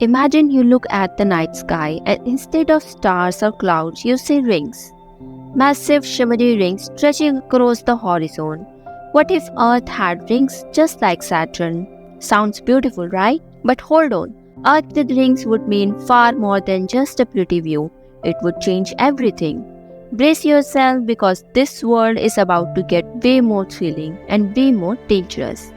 Imagine you look at the night sky and instead of stars or clouds, you see rings. Massive shimmery rings stretching across the horizon. What if Earth had rings just like Saturn? Sounds beautiful, right? But hold on. Earth with rings would mean far more than just a pretty view. It would change everything. Brace yourself because this world is about to get way more thrilling and way more dangerous.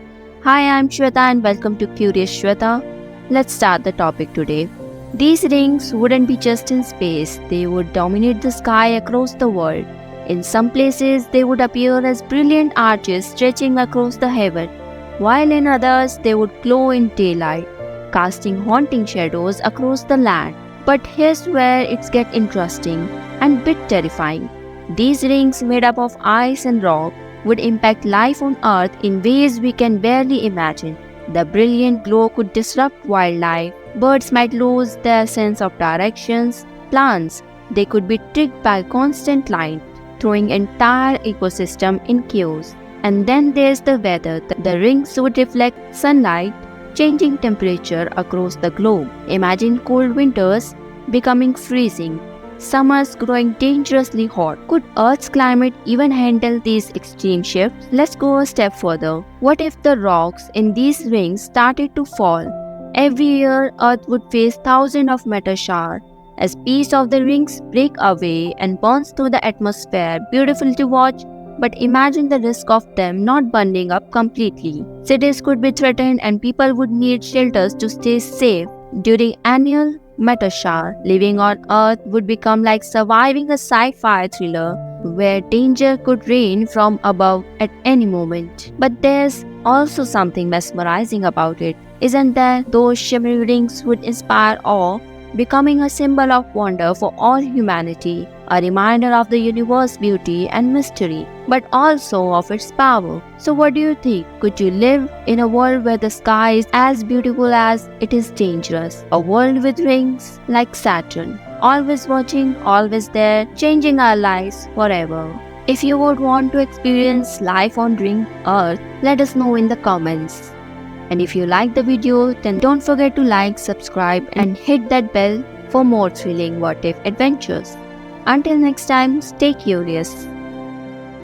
Hi, I'm Shweta and welcome to Curious Shweta. Let's start the topic today. These rings wouldn't be just in space, they would dominate the sky across the world. In some places, they would appear as brilliant arches stretching across the heaven, while in others, they would glow in daylight, casting haunting shadows across the land. But here's where it gets interesting and bit terrifying. These rings made up of ice and rock would impact life on Earth in ways we can barely imagine. The brilliant glow could disrupt wildlife. Birds might lose their sense of directions. Plants, they could be tricked by constant light, throwing entire ecosystem in chaos. And then there's the weather. The rings would reflect sunlight, changing temperature across the globe. Imagine cold winters becoming freezing, summers growing dangerously hot. Could Earth's climate even handle these extreme shifts? Let's go a step further. What if the rocks in these rings started to fall? Every year, Earth would face thousands of meteor showers as pieces of the rings break away and burns through the atmosphere. Beautiful to watch, but imagine the risk of them not burning up completely. Cities could be threatened and people would need shelters to stay safe. During annual meteor shower, living on Earth would become like surviving a sci-fi thriller where danger could rain from above at any moment. But there's also something mesmerizing about it, isn't there? Those shimmering rings would inspire awe, becoming a symbol of wonder for all humanity, a reminder of the universe's beauty and mystery, but also of its power. So what do you think? Could you live in a world where the sky is as beautiful as it is dangerous? A world with rings like Saturn, always watching, always there, changing our lives forever. If you would want to experience life on Ring Earth, let us know in the comments. And if you like the video, then don't forget to like, subscribe and hit that bell for more thrilling what if adventures. Until next time, stay curious.